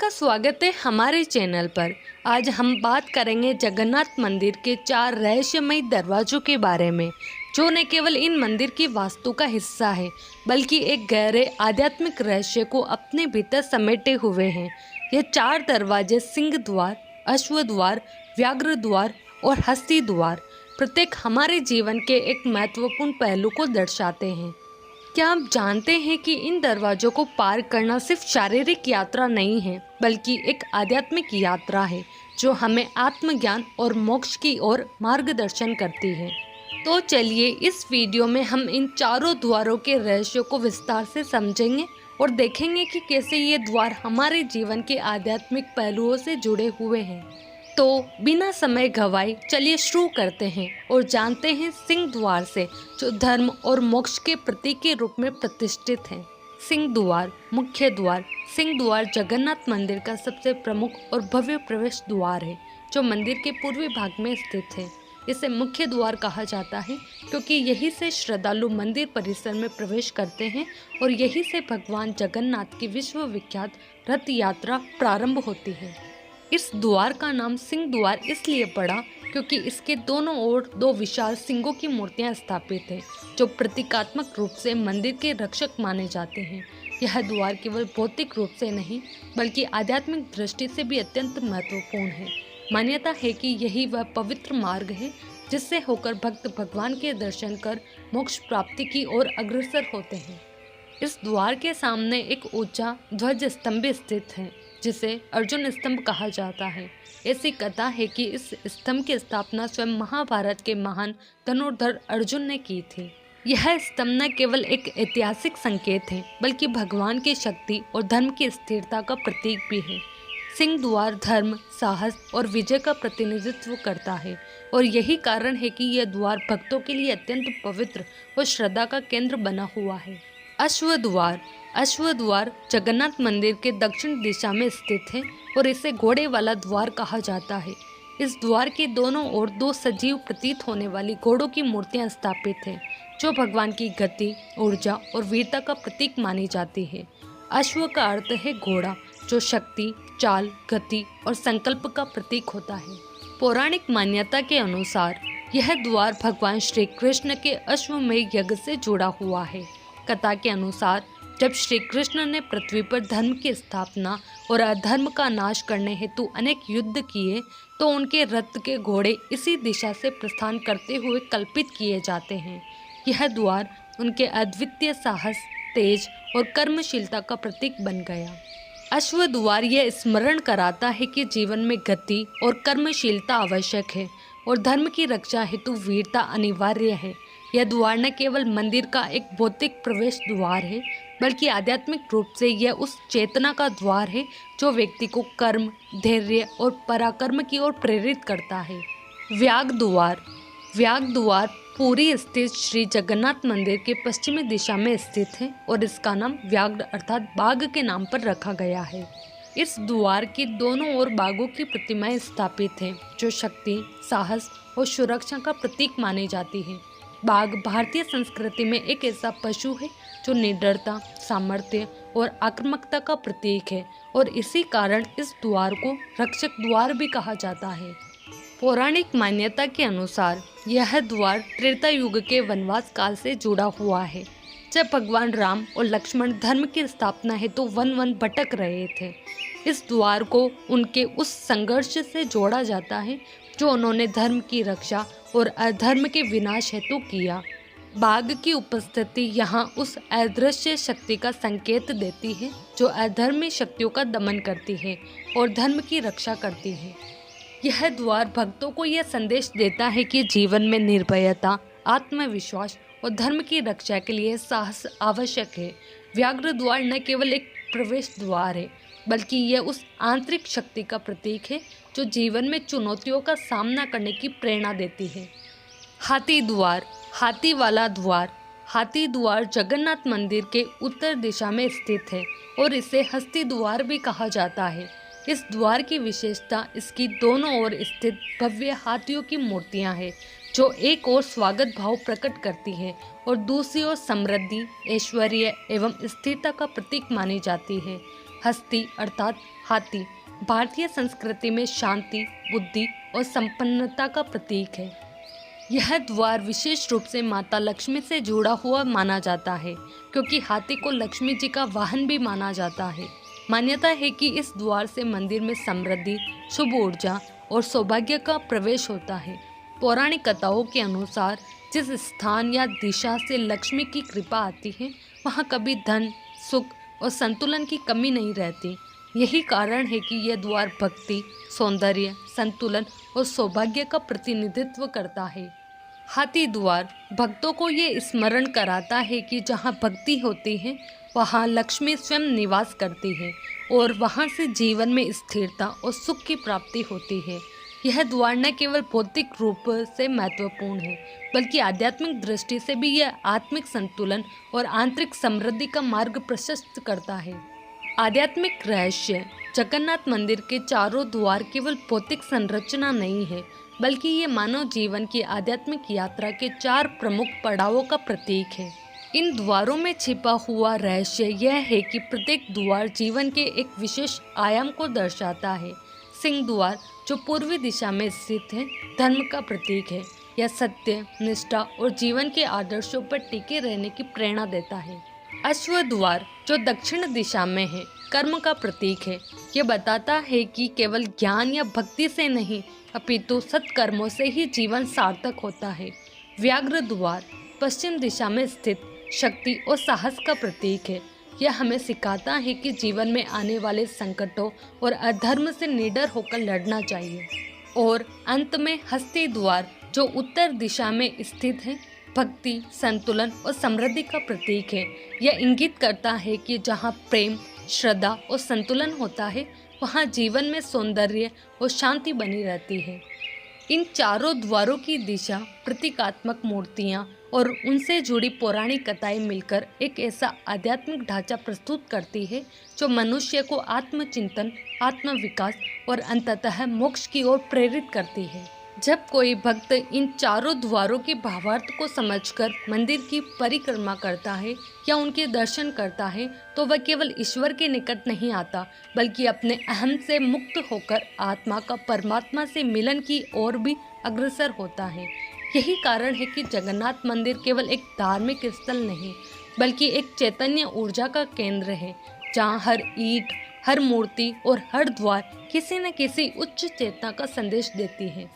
आपका स्वागत है हमारे चैनल पर। आज हम बात करेंगे जगन्नाथ मंदिर के 4 रहस्यमयी दरवाजों के बारे में, जो न केवल इन मंदिर की वास्तु का हिस्सा है बल्कि एक गहरे आध्यात्मिक रहस्य को अपने भीतर समेटे हुए हैं। ये 4 दरवाजे सिंह द्वार, अश्व द्वार, व्याघ्र द्वार और हस्ती द्वार प्रत्येक हमारे जीवन के एक महत्वपूर्ण पहलू को दर्शाते हैं। क्या आप जानते हैं कि इन दरवाजों को पार करना सिर्फ शारीरिक यात्रा नहीं है बल्कि एक आध्यात्मिक यात्रा है जो हमें आत्मज्ञान और मोक्ष की ओर मार्गदर्शन करती है। तो चलिए इस वीडियो में हम इन चारों द्वारों के रहस्यों को विस्तार से समझेंगे और देखेंगे कि कैसे ये द्वार हमारे जीवन के आध्यात्मिक पहलुओं से जुड़े हुए हैं। तो बिना समय गवाए चलिए शुरू करते हैं और जानते हैं सिंह द्वार से, जो धर्म और मोक्ष के प्रतीक के रूप में प्रतिष्ठित है। सिंह द्वार, मुख्य द्वार। सिंह द्वार जगन्नाथ मंदिर का सबसे प्रमुख और भव्य प्रवेश द्वार है, जो मंदिर के पूर्वी भाग में स्थित है। इसे मुख्य द्वार कहा जाता है क्योंकि यहीं से श्रद्धालु मंदिर परिसर में प्रवेश करते हैं और यहीं से भगवान जगन्नाथ की विश्वविख्यात रथ यात्रा प्रारंभ होती है। इस द्वार का नाम सिंह द्वार इसलिए पड़ा क्योंकि इसके दोनों ओर 2 विशाल सिंहों की मूर्तियां स्थापित हैं, जो प्रतीकात्मक रूप से मंदिर के रक्षक माने जाते हैं। यह द्वार केवल भौतिक रूप से नहीं बल्कि आध्यात्मिक दृष्टि से भी अत्यंत महत्वपूर्ण है। मान्यता है कि यही वह पवित्र मार्ग है जिससे होकर भक्त भगवान के दर्शन कर मोक्ष प्राप्ति की ओर अग्रसर होते हैं। इस द्वार के सामने एक ऊंचा ध्वज स्तंभ स्थित है, जिसे अर्जुन स्तंभ कहा जाता है। ऐसी कथा है कि इस स्तंभ की स्थापना स्वयं महाभारत के महान धनुर्धर अर्जुन ने की थी। यह स्तंभ न केवल एक ऐतिहासिक संकेत है बल्कि भगवान की शक्ति और धर्म की स्थिरता का प्रतीक भी है। सिंह द्वार धर्म, साहस और विजय का प्रतिनिधित्व करता है और यही कारण है कि यह द्वार भक्तों के लिए अत्यंत पवित्र और श्रद्धा का केंद्र बना हुआ है। अश्व द्वार। अश्व द्वार जगन्नाथ मंदिर के दक्षिण दिशा में स्थित है और इसे घोड़े वाला द्वार कहा जाता है। इस द्वार के दोनों ओर 2 सजीव प्रतीत होने वाली घोड़ों की मूर्तियां स्थापित हैं, जो भगवान की गति, ऊर्जा और वीरता का प्रतीक मानी जाती है। अश्व का अर्थ है घोड़ा, जो शक्ति, चाल, गति और संकल्प का प्रतीक होता है। पौराणिक मान्यता के अनुसार यह द्वार भगवान श्री कृष्ण के अश्वमेध यज्ञ से जुड़ा हुआ है। कथा के अनुसार जब श्री कृष्ण ने पृथ्वी पर धर्म की स्थापना और अधर्म का नाश करने हेतु अनेक युद्ध किए, तो उनके रथ के घोड़े इसी दिशा से प्रस्थान करते हुए कल्पित किए जाते हैं। यह द्वार उनके अद्वितीय साहस, तेज और कर्मशीलता का प्रतीक बन गया। अश्व द्वार यह स्मरण कराता है कि जीवन में गति और कर्मशीलता आवश्यक है और धर्म की रक्षा हेतु वीरता अनिवार्य है। यह द्वार न केवल मंदिर का एक भौतिक प्रवेश द्वार है बल्कि आध्यात्मिक रूप से यह उस चेतना का द्वार है जो व्यक्ति को कर्म, धैर्य और पराक्रम की ओर प्रेरित करता है। व्याघ्र द्वार। व्याघ्र द्वार पुरी स्थित श्री जगन्नाथ मंदिर के पश्चिमी दिशा में स्थित है और इसका नाम व्याघ्र अर्थात बाघ के नाम पर रखा गया है। इस द्वार के दोनों ओर बाघों की प्रतिमाएं स्थापित हैं, जो शक्ति, साहस और सुरक्षा का प्रतीक मानी जाती है। बाघ भारतीय संस्कृति में एक ऐसा पशु है जो निडरता, सामर्थ्य और आक्रामकता का प्रतीक है और इसी कारण इस द्वार को रक्षक द्वार भी कहा जाता है। पौराणिक मान्यता के अनुसार यह द्वार त्रेता युग के वनवास काल से जुड़ा हुआ है, जब भगवान राम और लक्ष्मण धर्म की स्थापना हेतु वन भटक रहे थे। इस द्वार को उनके उस संघर्ष से जोड़ा जाता है जो उन्होंने धर्म की रक्षा और अधर्म के विनाश हेतु किया। बाघ की उपस्थिति यहाँ उस अदृश्य शक्ति का संकेत देती है जो अधर्मी शक्तियों का दमन करती है और धर्म की रक्षा करती है। यह द्वार भक्तों को यह संदेश देता है कि जीवन में निर्भयता, आत्मविश्वास और धर्म की रक्षा के लिए साहस आवश्यक है। व्याघ्र द्वार न केवल एक प्रवेश द्वार है बल्कि यह उस आंतरिक शक्ति का प्रतीक है जो जीवन में चुनौतियों का सामना करने की प्रेरणा देती है। हाथी द्वार। हाथी वाला द्वार। हाथी द्वार जगन्नाथ मंदिर के उत्तर दिशा में स्थित है और इसे हस्ती द्वार भी कहा जाता है। इस द्वार की विशेषता इसकी दोनों ओर स्थित भव्य हाथियों की मूर्तियां हैं, जो एक ओर स्वागत भाव प्रकट करती है और दूसरी ओर समृद्धि, ऐश्वर्य एवं स्थिरता का प्रतीक मानी जाती है। हस्ती अर्थात हाथी भारतीय संस्कृति में शांति, बुद्धि और संपन्नता का प्रतीक है। यह द्वार विशेष रूप से माता लक्ष्मी से जुड़ा हुआ माना जाता है, क्योंकि हाथी को लक्ष्मी जी का वाहन भी माना जाता है। मान्यता है कि इस द्वार से मंदिर में समृद्धि, शुभ ऊर्जा और सौभाग्य का प्रवेश होता है। पौराणिक कथाओं के अनुसार जिस स्थान या दिशा से लक्ष्मी की कृपा आती है, वहाँ कभी धन, सुख और संतुलन की कमी नहीं रहती। यही कारण है कि यह द्वार भक्ति, सौंदर्य, संतुलन और सौभाग्य का प्रतिनिधित्व करता है। हाथी द्वार भक्तों को ये स्मरण कराता है कि जहाँ भक्ति होती है वहाँ लक्ष्मी स्वयं निवास करती है और वहाँ से जीवन में स्थिरता और सुख की प्राप्ति होती है। यह द्वार न केवल भौतिक रूप से महत्वपूर्ण है, बल्कि आध्यात्मिक दृष्टि से भी यह आत्मिक संतुलन और आंतरिक समृद्धि का मार्ग प्रशस्त करता है। आध्यात्मिक रहस्य जगन्नाथ मंदिर के चारों द्वार केवल भौतिक संरचना नहीं है, बल्कि ये मानव जीवन की आध्यात्मिक यात्रा के 4 प्रमुख पड़ावों का प्रतीक है। इन द्वारों में छिपा हुआ रहस्य यह है कि प्रत्येक द्वार जीवन के एक विशेष आयाम को दर्शाता है। सिंह द्वार जो पूर्वी दिशा में स्थित है, धर्म का प्रतीक है। यह सत्य, निष्ठा और जीवन के आदर्शों पर टिके रहने की प्रेरणा देता है। अश्व द्वार जो दक्षिण दिशा में है, कर्म का प्रतीक है। यह बताता है कि केवल ज्ञान या भक्ति से नहीं, अपितु सत्कर्मों से ही जीवन सार्थक होता है। व्याघ्र द्वार पश्चिम दिशा में स्थित शक्ति और साहस का प्रतीक है। यह हमें सिखाता है कि जीवन में आने वाले संकटों और अधर्म से निडर होकर लड़ना चाहिए। और अंत में हस्ती द्वार जो उत्तर दिशा में स्थित है, भक्ति, संतुलन और समृद्धि का प्रतीक है। यह इंगित करता है कि जहाँ प्रेम, श्रद्धा और संतुलन होता है, वहाँ जीवन में सौंदर्य और शांति बनी रहती है। इन चारों द्वारों की दिशा, प्रतीकात्मक मूर्तियाँ और उनसे जुड़ी पौराणिक कथाएं मिलकर एक ऐसा आध्यात्मिक ढांचा प्रस्तुत करती है जो मनुष्य को आत्मचिंतन, आत्मविकास और अंततः मोक्ष की ओर प्रेरित करती है। जब कोई भक्त इन चारों द्वारों के भावार्थ को समझकर मंदिर की परिक्रमा करता है या उनके दर्शन करता है, तो वह केवल ईश्वर के निकट नहीं आता, बल्कि अपने अहम से मुक्त होकर आत्मा का परमात्मा से मिलन की ओर भी अग्रसर होता है। यही कारण है कि जगन्नाथ मंदिर केवल एक धार्मिक स्थल नहीं, बल्कि एक चैतन्य ऊर्जा का केंद्र है, जहाँ हर ईंट, हर मूर्ति और हर द्वार किसी न किसी उच्च चेतना का संदेश देती है।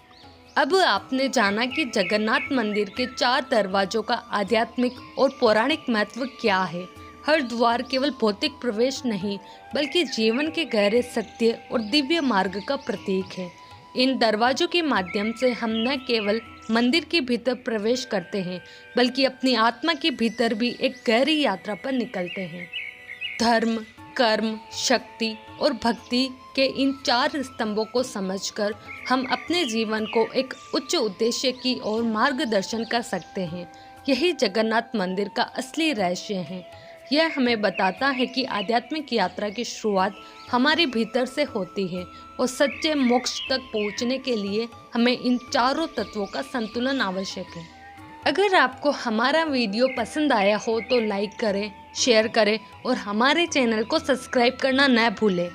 अब आपने जाना कि जगन्नाथ मंदिर के 4 दरवाजों का आध्यात्मिक और पौराणिक महत्व क्या है। हर द्वार केवल भौतिक प्रवेश नहीं, बल्कि जीवन के गहरे सत्य और दिव्य मार्ग का प्रतीक है। इन दरवाजों के माध्यम से हम न केवल मंदिर के भीतर प्रवेश करते हैं, बल्कि अपनी आत्मा के भीतर भी एक गहरी यात्रा पर निकलते हैं। धर्म, कर्म, शक्ति और भक्ति के इन 4 स्तंभों को समझकर हम अपने जीवन को एक उच्च उद्देश्य की ओर मार्गदर्शन कर सकते हैं। यही जगन्नाथ मंदिर का असली रहस्य है। यह हमें बताता है कि आध्यात्मिक यात्रा की शुरुआत हमारे भीतर से होती है और सच्चे मोक्ष तक पहुंचने के लिए हमें इन चारों तत्वों का संतुलन आवश्यक है। अगर आपको हमारा वीडियो पसंद आया हो तो लाइक करें, शेयर करें और हमारे चैनल को सब्सक्राइब करना न भूलें।